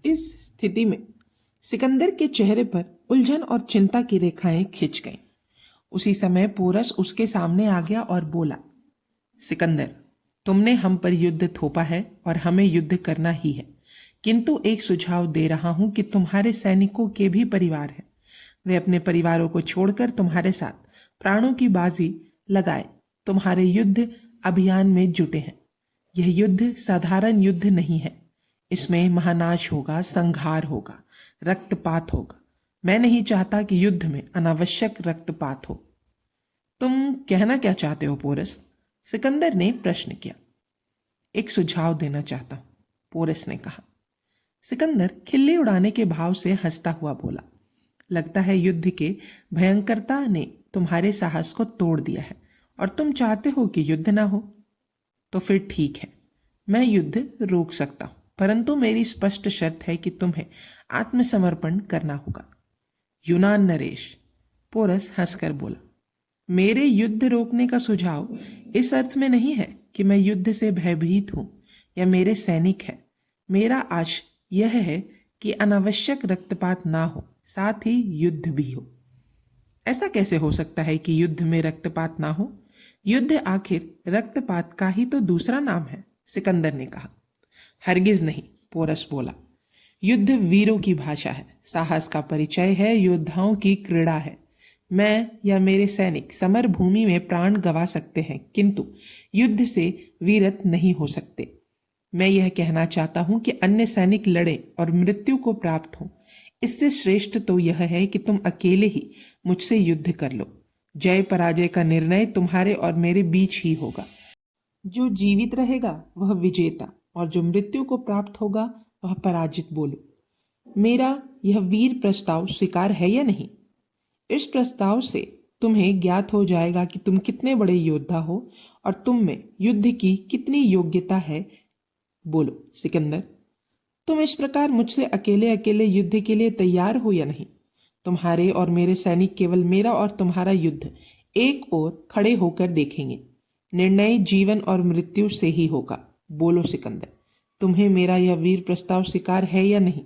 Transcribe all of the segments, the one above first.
इस स्थिति में सिकंदर के चेहरे पर उलझन और चिंता की रेखाएं खिंच गईं। उसी समय पोरस उसके सामने आ गया और बोला, सिकंदर, तुमने हम पर युद्ध थोपा है और हमें युद्ध करना ही है, किंतु एक सुझाव दे रहा हूं कि तुम्हारे सैनिकों के भी परिवार हैं। वे अपने परिवारों को छोड़कर तुम्हारे साथ प्राणों की बाजी लगाए तुम्हारे युद्ध अभियान में जुटे हैं। यह युद्ध साधारण युद्ध नहीं है। इसमें महानाश होगा, संहार होगा, रक्तपात होगा। मैं नहीं चाहता कि युद्ध में अनावश्यक रक्तपात हो। तुम कहना क्या चाहते हो पोरस? सिकंदर ने प्रश्न किया। एक सुझाव देना चाहता हूं, पोरस ने कहा। सिकंदर खिल्ली उड़ाने के भाव से हंसता हुआ बोला, लगता है युद्ध के भयंकरता ने तुम्हारे साहस को तोड़ दिया है और तुम चाहते हो कि युद्ध ना हो। तो फिर ठीक है, मैं युद्ध रोक सकता हूं, परंतु मेरी स्पष्ट शर्त है कि तुम्हें आत्मसमर्पण करना होगा। यूनान नरेश, पोरस हंसकर बोला, मेरे युद्ध रोकने का सुझाव इस अर्थ में नहीं है कि मैं युद्ध से भयभीत हूं या मेरे सैनिक हैं। मेरा आश यह है कि अनावश्यक रक्तपात ना हो, साथ ही युद्ध भी हो। ऐसा कैसे हो सकता है कि युद्ध में रक्तपात ना हो? युद्ध आखिर रक्तपात का ही तो दूसरा नाम है, सिकंदर ने कहा। हरगिज नहीं, पोरस बोला। युद्ध वीरों की भाषा है, साहस का परिचय है, योद्धाओं की क्रीड़ा है। मैं या मेरे सैनिक समर भूमि में प्राण गंवा सकते हैं, किंतु युद्ध से वीरत नहीं हो सकते। मैं यह कहना चाहता हूं कि अन्य सैनिक लड़े और मृत्यु को प्राप्त हों। इससे श्रेष्ठ तो यह है कि तुम अकेले ही मुझसे युद्ध कर लो। जय पराजय का निर्णय तुम्हारे और मेरे बीच ही होगा। जो जीवित रहेगा वह विजेता और जो मृत्यु को प्राप्त होगा वह पराजित। बोलो, मेरा यह वीर प्रस्ताव स्वीकार है या नहीं? इस प्रस्ताव से तुम्हें ज्ञात हो जाएगा कि तुम कितने बड़े योद्धा हो और तुम में युद्ध की कितनी योग्यता है। बोलो सिकंदर, तुम इस प्रकार मुझसे अकेले अकेले युद्ध के लिए तैयार हो या नहीं? तुम्हारे और मेरे सैनिक केवल मेरा और तुम्हारा युद्ध एक ओर खड़े होकर देखेंगे। निर्णय जीवन और मृत्यु से ही होगा। बोलो सिकंदर, तुम्हें मेरा यह वीर प्रस्ताव स्वीकार है या नहीं?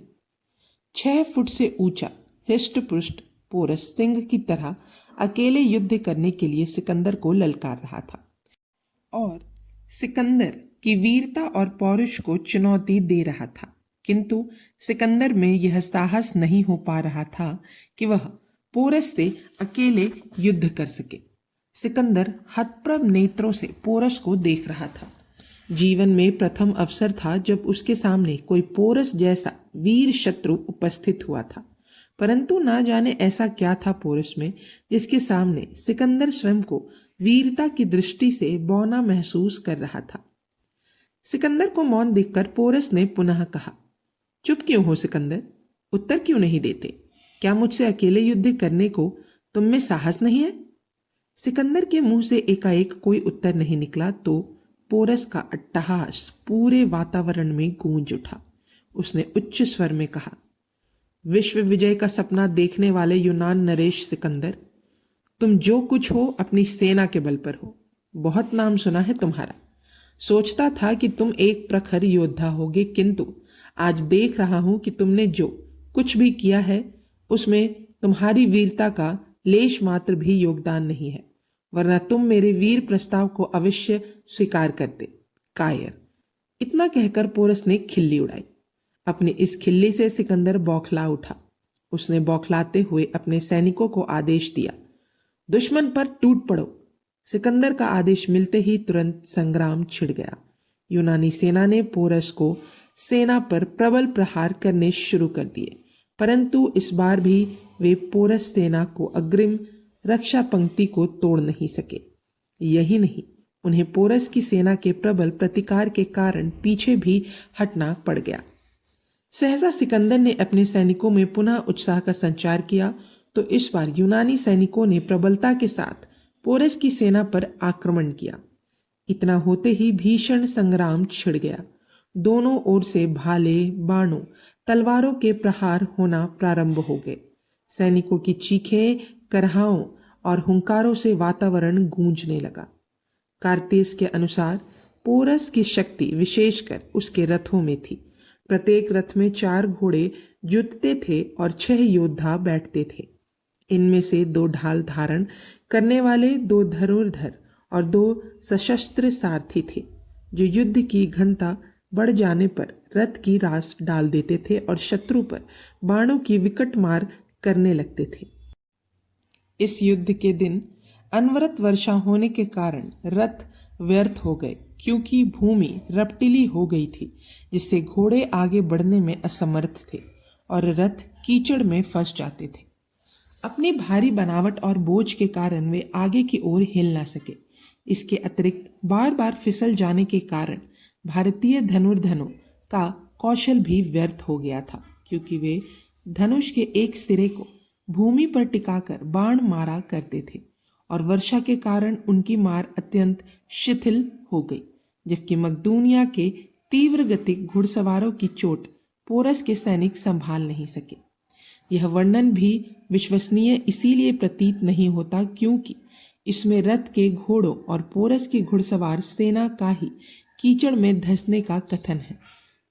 6 फुट से ऊंचा हृष्ट पुष्ट पोरस सिंह की तरह अकेले युद्ध करने के लिए सिकंदर को ललकार रहा था और सिकंदर की वीरता और पौरुष को चुनौती दे रहा था, किंतु सिकंदर में यह साहस नहीं हो पा रहा था कि वह पोरस से अकेले युद्ध कर सके। सिकंदर हतप्रभ नेत्रों से पोरस को देख रहा था। जीवन में प्रथम अवसर था जब उसके सामने कोई पोरस जैसा वीर शत्रु उपस्थित हुआ था, परंतु ना जाने ऐसा क्या था पोरस में जिसके सामने सिकंदर स्वयं को वीरता की दृष्टि से बौना महसूस कर रहा था। सिकंदर को मौन देखकर पोरस ने पुनः कहा, चुप क्यों हो सिकंदर? उत्तर क्यों नहीं देते? क्या मुझसे अकेले युद्ध करने को तुम में साहस नहीं है? सिकंदर के मुंह से एकाएक कोई उत्तर नहीं निकला तो पोरस का अट्टहास पूरे वातावरण में गूंज उठा। उसने उच्च स्वर में कहा, विश्व विजय का सपना देखने वाले यूनान नरेश सिकंदर, तुम जो कुछ हो अपनी सेना के बल पर हो। बहुत नाम सुना है तुम्हारा। सोचता था कि तुम एक प्रखर योद्धा होगे, किंतु आज देख रहा हूं कि तुमने जो कुछ भी किया है उसमें तुम्हारी वीरता का लेश मात्र भी योगदान नहीं है, वरना तुम मेरे वीर प्रस्ताव को अवश्य स्वीकार करते। कायर। इतना कहकर पोरस ने खिल्ली उड़ाई। अपनी इस खिल्ली से सिकंदर बौखला उठा। उसने बौखलाते हुए अपने सैनिकों को आदेश दिया, दुश्मन पर टूट पड़ो। सिकंदर का आदेश मिलते ही तुरंत संग्राम छिड़ गया। यूनानी सेना ने पोरस को सेना पर प्रबल प्रहार करने शुरू कर दिए, परंतु इस बार भी वे पोरस सेना को अग्रिम रक्षा पंक्ति को तोड़ नहीं सके। यही नहीं, उन्हें पोरस की सेना के प्रबल प्रतिकार के कारण पीछे भी हटना पड़ गया। सहसा सिकंदर ने अपने सैनिकों में पुनः उत्साह का संचार किया तो इस बार यूनानी सैनिकों ने प्रबलता के साथ पोरस की सेना पर आक्रमण किया। इतना होते ही भीषण संग्राम छिड़ गया। दोनों ओर से भाले, बाणों, तलवारों के प्रहार होना प्रारंभ हो गए। सैनिकों की चीखें, करहाओं और हुंकारों से वातावरण गूंजने लगा। कार्तेस के अनुसार पोरस की शक्ति विशेषकर उसके रथों में थी। प्रत्येक रथ में 4 घोड़े जुतते थे और 6 योद्धा बैठते थे। इनमें से 2 ढाल धारण करने वाले, 2 धनुर्धर और 2 सशस्त्र सारथी थे, जो युद्ध की घनता बढ़ जाने पर रथ की रास डाल देते थे और शत्रु पर बाणों की विकट मार करने लगते थे। इस युद्ध के दिन अनवरत वर्षा होने के कारण रथ व्यर्थ हो गए, क्योंकि भूमि रपटीली हो गई थी, जिससे घोड़े आगे बढ़ने में असमर्थ थे और रथ कीचड़ में फंस जाते थे। अपनी भारी बनावट और बोझ के कारण वे आगे की ओर हिल ना सके। इसके अतिरिक्त बार बार फिसल जाने के कारण भारतीय धनुर्धनों का कौशल भी व्यर्थ हो गया था, क्योंकि वे धनुष के एक सिरे को भूमि पर टिकाकर बाण मारा करते थे और वर्षा के कारण उनकी मार अत्यंत शिथिल हो गई, जबकि मकदूनिया के तीव्र गतिक घुड़सवारों की चोट पोरस के सैनिक संभाल नहीं सके। यह वर्णन भी विश्वसनीय इसीलिए प्रतीत नहीं होता क्योंकि इसमें रथ के घोड़ों और पोरस की घुड़सवार सेना का ही कीचड़ में धंसने का कथन है।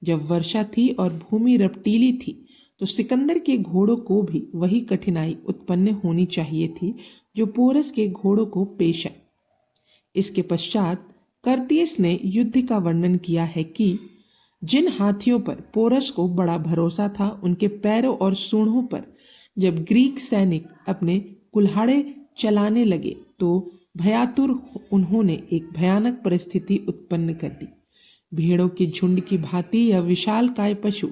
जब वर्षा थी और भूमि रपटीली थी तो सिकंदर के घोड़ों को भी वही कठिनाई उत्पन्न होनी चाहिए थी जो पोरस के घोड़ों को पेश आई। इसके पश्चात कर्तियस ने युद्ध का वर्णन किया है कि जिन हाथियों पर पोरस को बड़ा भरोसा था, उनके पैरों और सूंडों पर जब ग्रीक सैनिक अपने कुल्हाड़े चलाने लगे तो भयातुर उन्होंने एक भयानक परिस्थिति उत्पन्न कर दी। भेड़ों के झुंड की भांति यह विशालकाय पशु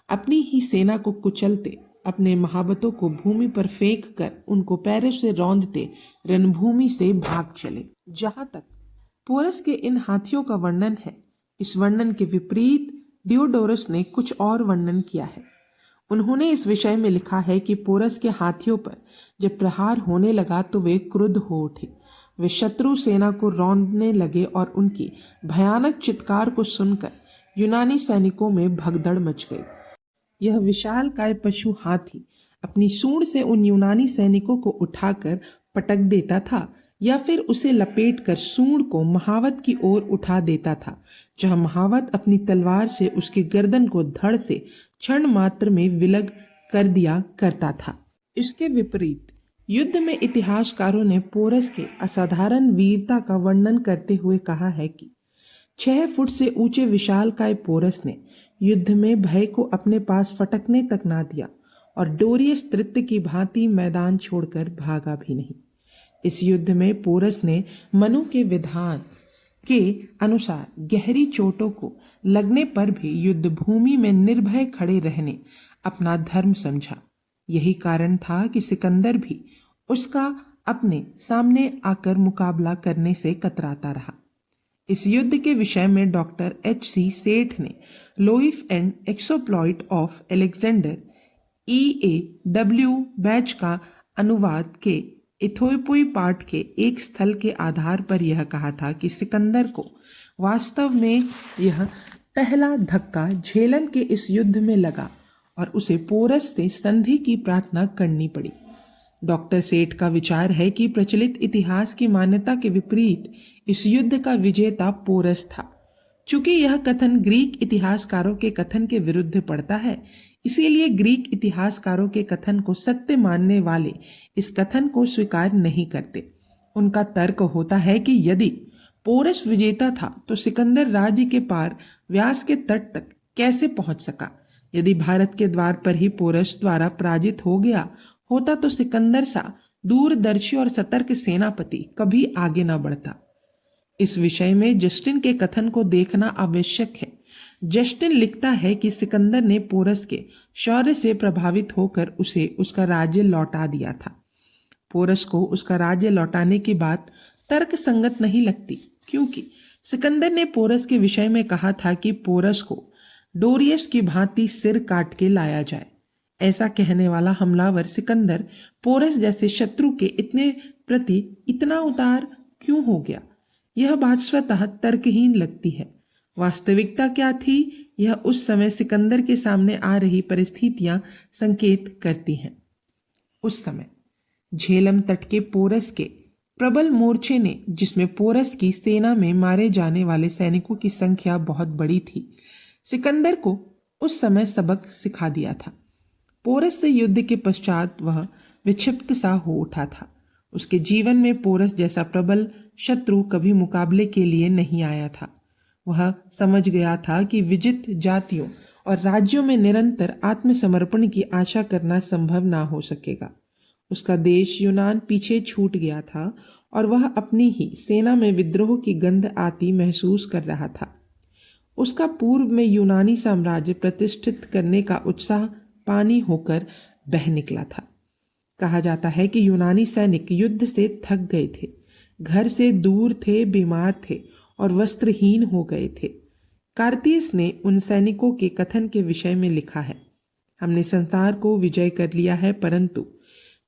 अपनी ही सेना को कुचलते, अपने महाबतों को भूमि पर फेंक कर उनको पैरों से रौंदते रणभूमि से भाग चले। जहां तक पोरस के इन हाथियों का वर्णन है, इस वर्णन के विपरीत डियोडोरस ने कुछ और वर्णन किया है। उन्होंने इस विषय में लिखा है कि पोरस के हाथियों पर जब प्रहार होने लगा तो वे क्रुद्ध हो उठे। वे शत्रु सेना को रौंदने लगे और उनकी भयानक चित्कार को सुनकर यूनानी सैनिकों में भगदड़ मच गई। यह विशालकाय पशु हाथी अपनी सूंड से उन यूनानी सैनिकों को उठाकर पटक देता था या फिर उसे लपेटकर सूंड को महावत की ओर उठा देता था, जहां महावत अपनी तलवार से उसकी गर्दन को धड़ से क्षण मात्र में विलग कर दिया करता था। इसके विपरीत युद्ध में इतिहासकारों ने पोरस के असाधारण वीरता का वर्णन करते हुए कहा है कि 6 फुट से ऊंचे विशालकाय पोरस ने युद्ध में भय को अपने पास फटकने तक ना दिया और डोरियस तृत्य की भांति मैदान छोड़कर भागा भी नहीं। इस युद्ध में पोरस ने मनु के विधान के अनुसार गहरी चोटों को लगने पर भी युद्ध भूमि में निर्भय खड़े रहने अपना धर्म समझा। यही कारण था कि सिकंदर भी उसका अपने सामने आकर मुकाबला करने से कतराता रहा। इस युद्ध के विषय में डॉक्टर H.C. सेठ ने life and exploit of Alexander E.A.W. Budge का अनुवाद के इथोपियोई पाठ के एक स्थल के आधार पर यह कहा था कि सिकंदर को वास्तव में यह पहला धक्का झेलम के इस युद्ध में लगा और उसे पोरस से संधि की प्रार्थना करनी पड़ी। डॉक्टर सेठ का विचार है कि प्रचलित इतिहास की मान्यता के विपरीत इस युद्ध का विजेता पोरस था। चूंकि यह कथन ग्रीक इतिहासकारों के कथन के विरुद्ध पड़ता है, इसीलिए ग्रीक इतिहासकारों के कथन को सत्य मानने वाले इस कथन को स्वीकार नहीं करते। उनका तर्क होता है कि यदि पोरस विजेता था तो सिकंदर राज्य के पार व्यास के तट तक कैसे पहुंच सका। यदि भारत के द्वार पर ही पोरस द्वारा पराजित हो गया होता तो सिकंदर सा दूरदर्शी और सतर्क सेनापति कभी आगे न बढ़ता। इस विषय में जस्टिन के कथन को देखना आवश्यक है। जस्टिन लिखता है कि सिकंदर ने पोरस के शौर्य से प्रभावित होकर उसे उसका राज्य लौटा दिया था। पोरस को उसका राज्य लौटाने की बात तर्क संगत नहीं लगती, क्योंकि सिकंदर ने पोरस के विषय में कहा था कि पोरस को डोरियस की भांति सिर काट के लाया जाए। ऐसा कहने वाला हमलावर सिकंदर पोरस जैसे शत्रु के इतने प्रति इतना उदार क्यों हो गया? यह बात स्वतः तर्कहीन लगती है। वास्तविकता क्या थी, यह उस समय सिकंदर के सामने आ रही परिस्थितियां संकेत करती हैं। उस समय झेलम तट के पोरस के प्रबल मोर्चे ने, जिसमें पोरस की सेना में मारे जाने वाले सैनिकों की संख्या बहुत बड़ी थी, सिकंदर को उस समय सबक सिखा दिया था। पोरस से युद्ध के पश्चात वह विक्षिप्त सा हो उठा था। उसके जीवन में पोरस जैसा प्रबल शत्रु कभी मुकाबले के लिए नहीं आया था। वह समझ गया था कि विजित जातियों और राज्यों में निरंतर आत्मसमर्पण की आशा करना संभव ना हो सकेगा। उसका देश यूनान पीछे छूट गया था और वह अपनी ही सेना में विद्रोह की गंध आती महसूस कर रहा था। उसका पूर्व में यूनानी साम्राज्य प्रतिष्ठित करने का उत्साह पानी होकर बह निकला था। कहा जाता है कि यूनानी सैनिक युद्ध से थक गए थे, घर से दूर थे, बीमार थे और वस्त्रहीन हो गए थे। कार्तियस ने उन सैनिकों के कथन के विषय में लिखा है, हमने संसार को विजय कर लिया है परंतु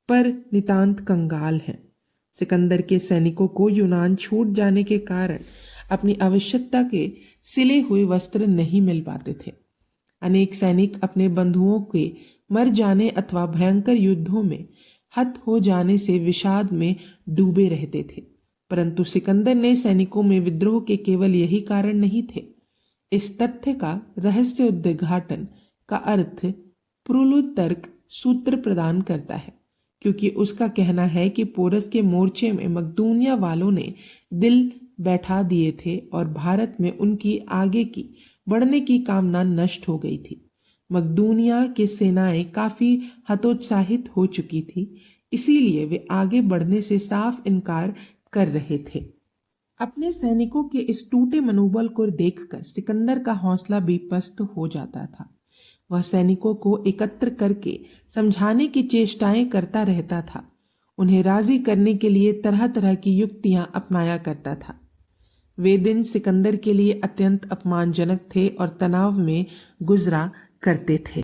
पर नितांत कंगाल हैं। सिकंदर के सैनिकों को यूनान छूट जाने के कारण अपनी आवश्यकता के सिले हुए वस्त्र नहीं मिल पाते थे। अनेक सैनिक अपने बंधुओं के मर जाने अथवा भयंकर युद्धों में हत हो जाने से विषाद में डूबे रहते थे, परंतु सिकंदर ने सैनिकों में विद्रोह के केवल यही कारण नहीं थे। इस तथ्य का रहस्य उद्घाटन का अर्थ प्रुलुतर्क सूत्र प्रदान करता है, क्योंकि उसका कहना है कि पोरस के मोर्चे में मकदूनिया वालों ने दिल बैठा दिए थे और भारत में उनकी आगे की बढ़ने की कामना नष्ट हो गई थी। मकदूनिया की सेनाएं काफी हतोत्साहित हो चुकी थी, इसीलिए वे आगे बढ़ने से साफ इनकार कर रहे थे। अपने सैनिकों के इस टूटे मनोबल को देखकर सिकंदर का हौसला भी पस्त हो जाता था। वह सैनिकों को एकत्र करके समझाने की चेष्टाएं करता रहता था, उन्हें राजी करने के लिए तरह तरह की युक्तियां अपनाया करता था। वे दिन सिकंदर के लिए अत्यंत अपमानजनक थे और तनाव में गुजरा करते थे।